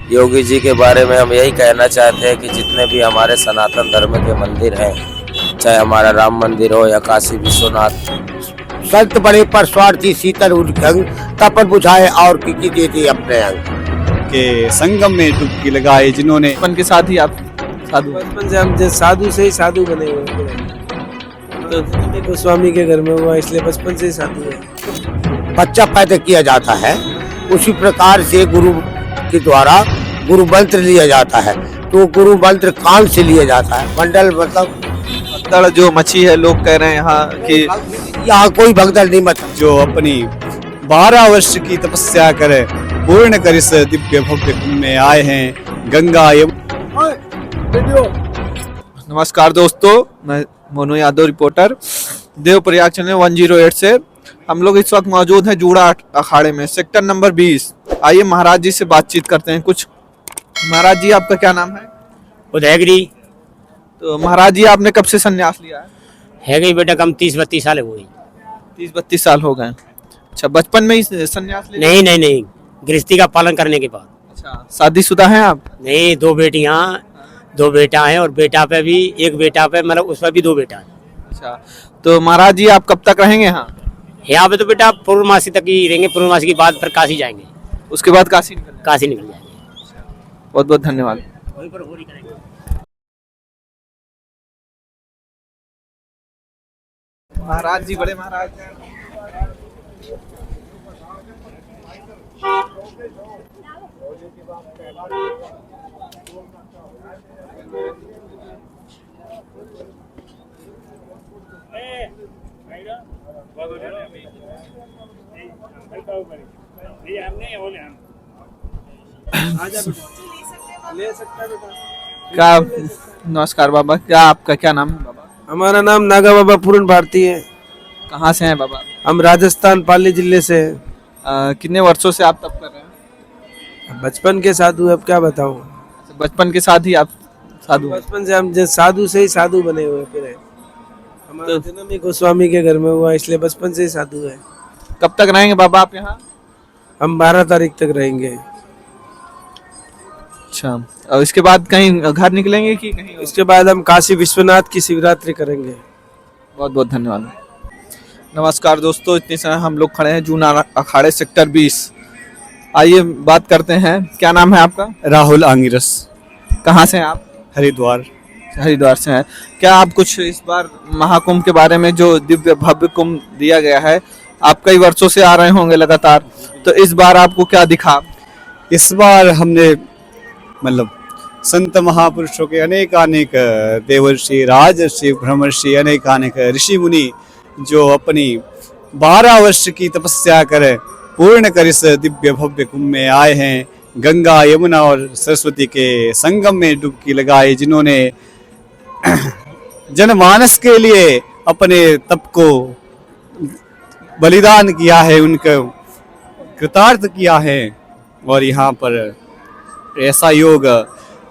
योगी जी के बारे में हम यही कहना चाहते हैं कि जितने भी हमारे सनातन धर्म के मंदिर हैं, चाहे हमारा राम मंदिर हो या काशी विश्वनाथ, संत बड़े पर स्वार्थी शीतल उद्गंग, तपन बुझाए और किसी दे दे अपने अंग के संगम में डुबकी लगाए जिन्होंने। बचपन के साथ ही आप साधु? बचपन से हम साधु से ही साधु बने हुए हैं। तो गोस्वामी के घर में हुआ, इसलिए बचपन से ही साधु है। बच्चा पैदा किया जाता है, उसी प्रकार से गुरु के द्वारा गुरु मंत्र लिया जाता है। तो गुरु मंत्र कान से लिया जाता है। मंडल मतलब भगदड़ जो मच्छी है, लोग कह रहे हैं यहाँ कि यहाँ कोई भगदड़ नहीं मत। जो अपनी 12 वर्ष की तपस्या कर पूर्ण कर इस दिव्य भव्य कुंभ में आए हैं गंगा नमस्कार दोस्तों, मैं मोनू यादव रिपोर्टर देवप्रयाग चैनल 108 से। हम लोग इस वक्त मौजूद हैं जूड़ा अखाड़े में, सेक्टर नंबर 20। आइए महाराज जी से बातचीत करते हैं कुछ। महाराज जी, आपका क्या नाम है? उदयगिरी तो महाराज जी, आपने कब से संन्यास लिया है गई बेटा, कम 30-32 साल हुई। 30-32 साल हो गए। अच्छा, बचपन में ही संन्यास लिया? नहीं, गृहस्थी का पालन करने के बाद। अच्छा, शादीशुदा हैं आप? नहीं, 2 बेटियां, 2 बेटा हैं, और बेटा पे भी एक बेटा पे, मतलब उस पर भी 2 बेटा है। अच्छा, तो महाराज जी आप कब तक रहेंगे यहाँ? यहाँ पे तो बेटा पूर्णमासी तक ही रहेंगे। पूर्णमासी के बाद फिर काशी जाएंगे। उसके बाद काशी निकल जाएंगे? काशी निकल जाएंगे। बहुत बहुत धन्यवाद। वहीं पर होली करेंगे। महाराज जी, बड़े महाराज क्या? नमस्कार बाबा, क्या आपका क्या नाम है बाबा? हमारा नाम नागा बाबा पूर्ण भारती है। कहाँ से हैं बाबा? हम राजस्थान पाली जिले से हैं। कितने वर्षों से आप तप कर रहे हैं? बचपन के साधु, अब क्या बताऊं। बचपन के साथ ही आप साधु? बचपन से हम साधु से ही साधु बने हुए फिर हैं। हमारा जन्म ही गोस्वामी के घर में हुआ, इसलिए बचपन से ही साधु है। कब तक रहेंगे बाबा आप यहाँ? हम 12 तारीख तक रहेंगे। अच्छा, और इसके बाद कहीं घर निकलेंगे कि कहीं? इसके बाद हम काशी विश्वनाथ की शिवरात्रि करेंगे। बहुत बहुत धन्यवाद। नमस्कार दोस्तों, इतने समय हम लोग खड़े हैं जूना अखाड़े सेक्टर 20। आइए बात करते हैं। क्या नाम है आपका? राहुल आंगिरस। कहाँ से हैं आप? हरिद्वार। हरिद्वार से हैं। क्या आप कुछ इस बार महाकुंभ के बारे में, जो दिव्य भव्य कुंभ दिया गया है, आप कई वर्षों से आ रहे होंगे लगातार, तो इस बार आपको क्या दिखा? इस बार हमने मतलब संत महापुरुषों के अनेकानेक देवर्षि, राजर्षि, ब्रह्मर्षि, अनेकानेक ऋषि मुनि जो अपनी 12 वर्ष की तपस्या कर पूर्ण कर इस दिव्य भव्य कुंभ में आए हैं गंगा यमुना और सरस्वती के संगम में डुबकी लगाए जिन्होंने जनमानस के लिए अपने तप को बलिदान किया है, उनको कृतार्थ किया है। और यहाँ पर ऐसा योग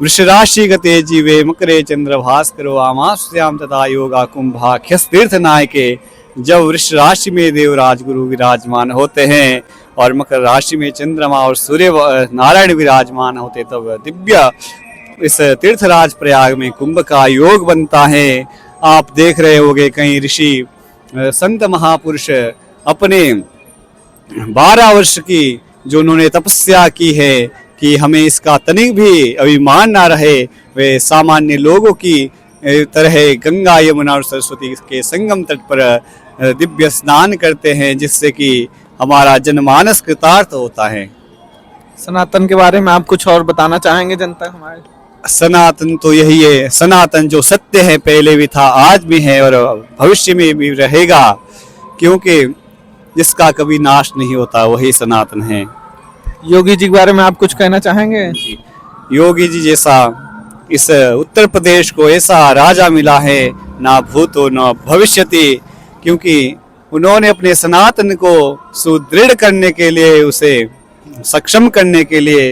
वृषराशि गते जीवे मकरे चंद्र भास्करो आमाश्याम तथा योगा कुंभाख्यस तीर्थ नायके। जब वृष राशि में देवराज गुरु विराजमान होते हैं और मकर राशि में चंद्रमा और सूर्य नारायण विराजमान होते, तब दिव्य इस तीर्थराज प्रयाग में कुंभ का योग बनता है। आप देख रहे होंगे कई ऋषि संत महापुरुष अपने 12 वर्ष की जो उन्होंने तपस्या की है कि हमें इसका तनिक भी अभिमान ना रहे, वे सामान्य लोगों की तरह गंगा यमुना और सरस्वती के संगम तट पर दिव्य स्नान करते हैं, जिससे कि हमारा जनमानस कृतार्थ होता है। सनातन के बारे में आप कुछ और बताना चाहेंगे जनता हमारे? सनातन तो यही है, सनातन जो सत्य है, पहले भी था, आज भी है और भविष्य में भी रहेगा, क्योंकि जिसका कभी नाश नहीं होता वही सनातन है। योगी जी के बारे में आप कुछ कहना चाहेंगे? योगी जी जैसा इस उत्तर प्रदेश को ऐसा राजा मिला है, ना भूतो न भविष्यति, क्योंकि उन्होंने अपने सनातन को सुदृढ़ करने के लिए, उसे सक्षम करने के लिए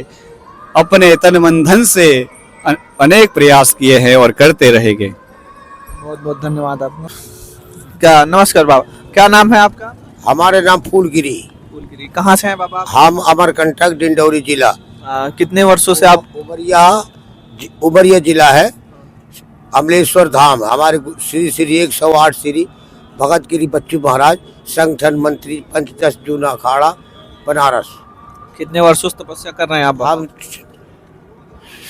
अपने तन मन धन से अनेक प्रयास किए हैं और करते रहेंगे। बहुत बहुत धन्यवाद आपका। क्या? नमस्कार बाबा, क्या नाम है आपका? हमारे नाम फूलगिरी। फूलगिरी। कहाँ से हैं बाबा? हम अमरकंटक डिंडौरी जिला। कितने वर्षों से आप उमरिया जिला है, अमलेश्वर धाम हमारे श्री श्री 108 श्री भगत गिरी बच्चू महाराज संगठन मंत्री पंचदश जूना अखाड़ा बनारस। कितने वर्षों से तपस्या कर रहे हैं आप? हम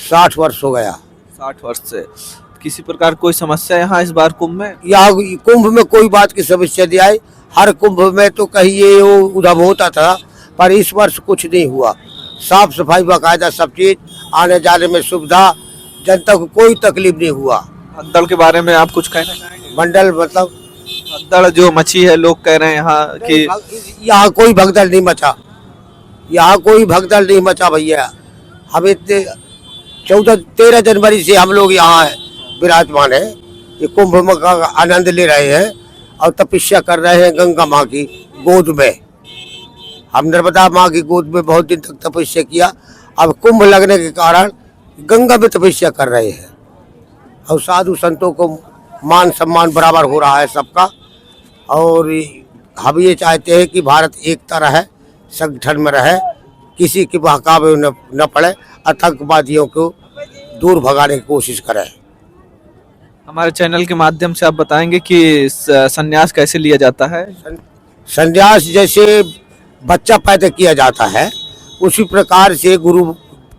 60 वर्ष हो गया। 60 वर्ष से। किसी प्रकार कोई समस्या यहाँ इस बार कुंभ में? यहाँ कुंभ में कोई बात की समस्या नहीं आई। हर कुंभ में तो कहीं ये उधम होता था, पर इस वर्ष कुछ नहीं हुआ। साफ सफाई बाकायदा सब चीज, आने जाने में सुविधा, जनता को कोई तकलीफ नहीं हुआ। भगदड़ के बारे में आप कुछ कहना चाहेंगे? मंडल मतलब भगदड़ जो मची है, लोग कह रहे हैं यहाँ कि यहाँ कोई भगदड़ नहीं मचा, यहाँ कोई भगदड़ नहीं मचा भैया। हम इतने 13 जनवरी से हम लोग यहाँ विराजमान है, ये कुंभ में का आनंद ले रहे हैं और तपस्या कर रहे हैं गंगा माँ की गोद में। हम नर्मदा माँ की गोद में बहुत दिन तक तपस्या किया, अब कुंभ लगने के कारण गंगा में तपस्या कर रहे हैं और साधु संतों को मान सम्मान बराबर हो रहा है सबका। और हम ये चाहते हैं कि भारत एकता रहे, संगठन में रहे, किसी के बहकावे में न पड़े, आतंकवादियों को दूर भगाने की कोशिश करें। हमारे चैनल के माध्यम से आप बताएंगे कि संन्यास कैसे लिया जाता है? संन्यास जैसे बच्चा पैदा किया जाता है उसी प्रकार से गुरु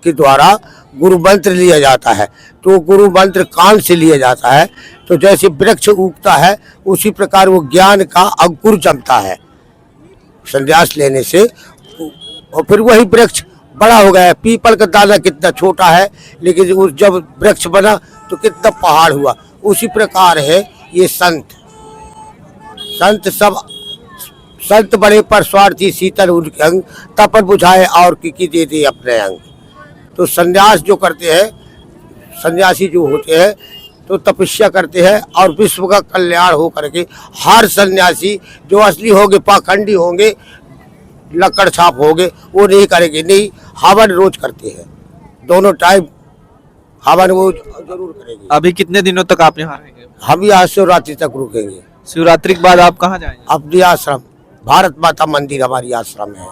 के द्वारा गुरु मंत्र लिया जाता है। तो गुरु मंत्र कान से लिया जाता है, तो जैसे वृक्ष उगता है उसी प्रकार वो ज्ञान का अंकुर जमता है संन्यास लेने से। और फिर वही वृक्ष बड़ा हो गया है। पीपल का दाना कितना छोटा है, लेकिन जब वृक्ष बना तो कितना पहाड़ हुआ। उसी प्रकार है ये संत सब संत बड़े पर स्वार्थी शीतल उनके अंग, तपन बुझाए और की दे दे अपने अंग। तो संन्यास जो करते हैं, सन्यासी जो होते हैं तो तपस्या करते हैं और विश्व का कल्याण हो करके। हर सन्यासी जो असली होंगे, पाखंडी होंगे, लकड़ छाप होंगे, वो नहीं करेंगे। नहीं, हवन रोज करते हैं, दोनों टाइम हवन वो जरूर करेंगे। अभी कितने दिनों तक आप यहाँ रहेंगे? हम यहाँ शिवरात्रि तक रुकेंगे। शिवरात्रि के बाद आप कहाँ जाएंगे? अपनी आश्रम भारत माता मंदिर हमारी आश्रम है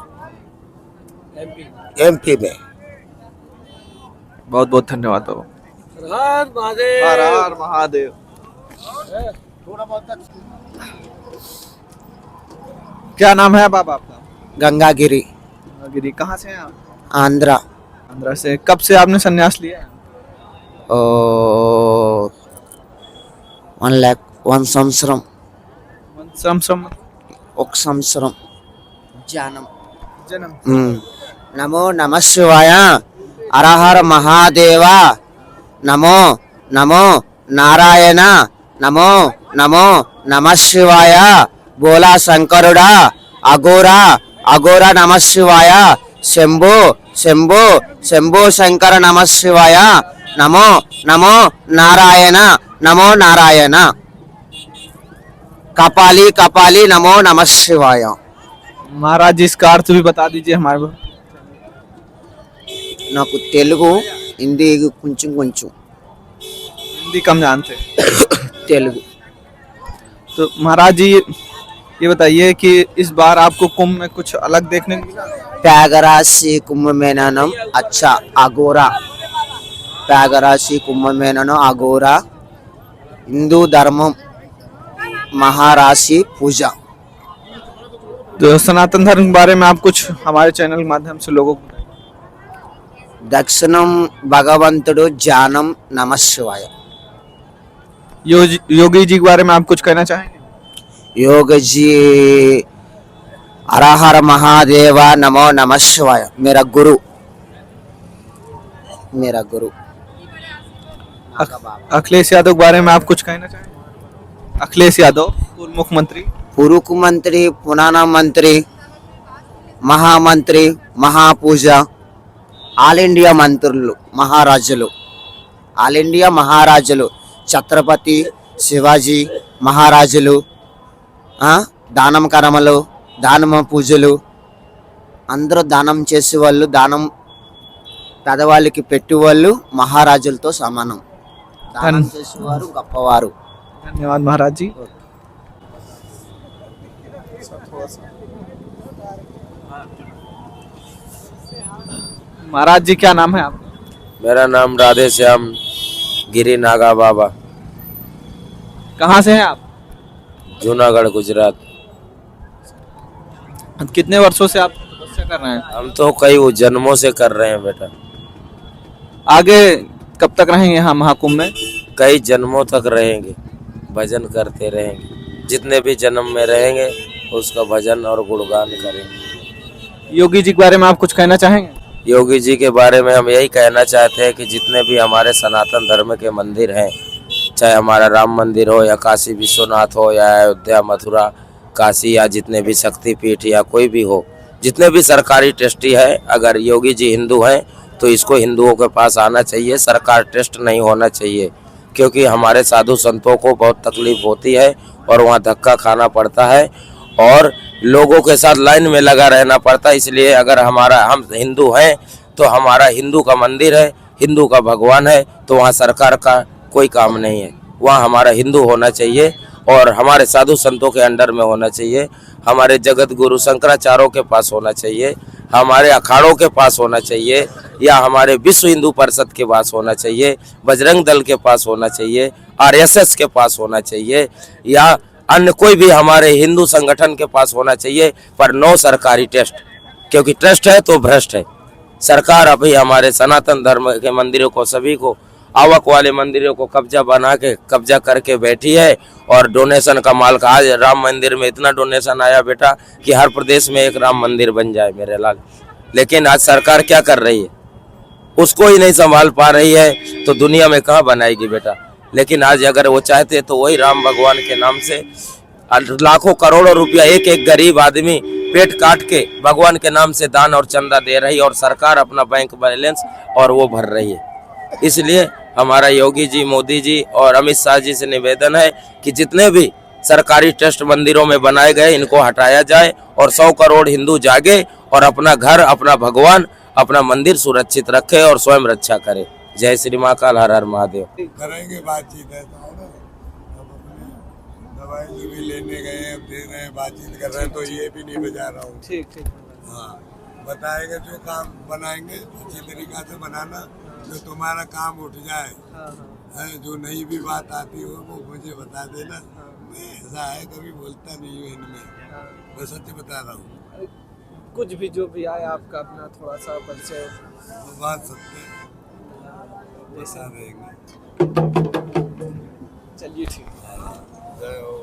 MP में। बहुत बहुत धन्यवाद बाबा। हर महादेव। हर हर महादेव। क्या नाम है बाबा आपका? गंगागिरी, गिरी। कहाँ से हैं आप? आंध्रा। आंध्रा से। कब से आपने संन्यास लिया है? 1 సంవత్సరం संवत्सरम। ఒక సంవత్సరం ధ్యానం. जन्म। నమో నమ శివాయ, హరహర మహాదేవ, నమో నమో నారాయణ, నమో నమో నమ శివాయ, బోలా శంకరుడా, అఘోరా అఘోరా నమ శివాయ, శంభో శంభో శంభో శంకర నమ శివాయ, నమో నమో నారాయణ, నమో నారాయణ, कपाली कपाली नमो नमः शिवाय। महाराज जी इसका अर्थ भी बता दीजिए हमारे को। నాకు తెలుగు హిందీ కొంచెం కొంచెం हिंदी कम जानते हैं। తెలుగు। तो महाराज जी ये बताइए कि इस बार आपको कुंभ में कुछ अलग देखने को मिला? త్యాగరాశి కుంభమేళనం अच्छा अघोरा, త్యాగరాశి కుంభమేళనం अघोरा, हिंदू धर्मम महाराशि पूजा। तो सनातन धर्म के बारे में आप कुछ हमारे चैनल के माध्यम से लोगों को दक्षिणम भगवंतुडु ज्ञानम नमः शिवाय। योगी जी के बारे में आप कुछ कहना चाहेंगे? योग जी हर हर महादेव, नमो नमः शिवाय। मेरा गुरु अखिलेश यादव के बारे में आप कुछ कहना चाहेंगे? अखिलेश यादव पूर्व मुख्यमंत्री, पूर्व मंत्री, पुराना मंत्री, महामंत्री, महापूजा, ఆల్ ఇండియా మంత్రులు, మహారాజులు, ఆల్ ఇండియా మహారాజులు, ఛత్రపతి శివాజీ మహారాజులు, దానం కర్మలు, దానమ పూజలు, అందరూ దానం చేసేవాళ్ళు, దానం పేదవాళ్ళకి పెట్టేవాళ్ళు మహారాజులతో సమానం. దానం చేసేవారు గొప్పవారు. धन्यवाद महाराज जी। महाराज जी क्या नाम है आपका? मेरा नाम राधे श्याम गिरी नागा बाबा, कहाँ से हैं आप? जूनागढ़ गुजरात। कितने वर्षों से आप तपस्या कर रहे हैं? हम तो कई जन्मों से कर रहे हैं बेटा, आगे कब तक रहेंगे यहाँ महाकुंभ में? कई जन्मों तक रहेंगे, भजन करते रहेंगे, जितने भी जन्म में रहेंगे उसका भजन और गुणगान करेंगे। योगी जी के बारे में आप कुछ कहना चाहेंगे? योगी जी के बारे में हम यही कहना चाहते हैं कि जितने भी हमारे सनातन धर्म के मंदिर हैं, चाहे हमारा राम मंदिर हो या काशी विश्वनाथ हो या अयोध्या मथुरा काशी या जितने भी शक्तिपीठ या कोई भी हो, जितने भी सरकारी ट्रस्टी है, अगर योगी जी हिंदू हैं तो इसको हिंदुओं के पास आना चाहिए, सरकार ट्रस्ट नहीं होना चाहिए, क्योंकि हमारे साधु संतों को बहुत तकलीफ होती है और वहाँ धक्का खाना पड़ता है और लोगों के साथ लाइन में लगा रहना पड़ता है। इसलिए अगर हम हिंदू हैं तो हमारा हिंदू का मंदिर है, हिंदू का भगवान है, तो वहाँ सरकार का कोई काम नहीं है, वहाँ हमारा हिंदू होना चाहिए और हमारे साधु संतों के अंडर में होना चाहिए, हमारे जगत गुरु शंकराचार्यों के पास होना चाहिए, हमारे अखाड़ों के पास होना चाहिए या हमारे विश्व हिंदू परिषद के पास होना चाहिए, बजरंग दल के पास होना चाहिए, आरएसएस के पास होना चाहिए या अन्य कोई भी हमारे हिंदू संगठन के पास होना चाहिए, पर नो सरकारी ट्रस्ट, क्योंकि ट्रस्ट है तो भ्रष्ट है। सरकार अभी हमारे सनातन धर्म के मंदिरों को, सभी को, आवक वाले मंदिरों को कब्जा करके बैठी है और डोनेशन का माल का। आज राम मंदिर में इतना डोनेशन आया बेटा कि हर प्रदेश में एक राम मंदिर बन जाए मेरे लाल, लेकिन आज सरकार क्या कर रही है, उसको ही नहीं संभाल पा रही है, तो दुनिया में कहाँ बनाएगी बेटा। लेकिन आज अगर वो चाहते तो वही राम भगवान के नाम से लाखों करोड़ों रुपया एक एक गरीब आदमी पेट काट के भगवान के नाम से दान और चंदा दे रही है और सरकार अपना बैंक बैलेंस और वो भर रही है। इसलिए हमारा योगी जी, मोदी जी और अमित शाह जी से निवेदन है कि जितने भी सरकारी ट्रस्ट मंदिरों में बनाए गए इनको हटाया जाए और 100 करोड़ हिंदू जागे और अपना घर, अपना भगवान, अपना मंदिर सुरक्षित रखे और स्वयं रक्षा करे। जय श्री महाकाल, हर हर महादेव। करेंगे बातचीत है तो अब अपने दवाई भी लेने गए, अब दे रहे हैं, बातचीत कर रहे हैं, तो ये भी नहीं बजा रहा हूँ। ठीक। हाँ, बताएंगे जो काम बनाएंगे अच्छी तरीका से बनाना, जो तुम्हारा काम उठ जाए है, जो नई भी बात आती हो वो मुझे बता देना। मैं ऐसा है कभी बोलता नहीं हूँ इनमें, मैं सच बता रहा हूँ। कुछ भी जो भी आए आपका अपना थोड़ा सा परिचय। वो बात सत्य बता देंगे। चलिए ठीक। जय हो।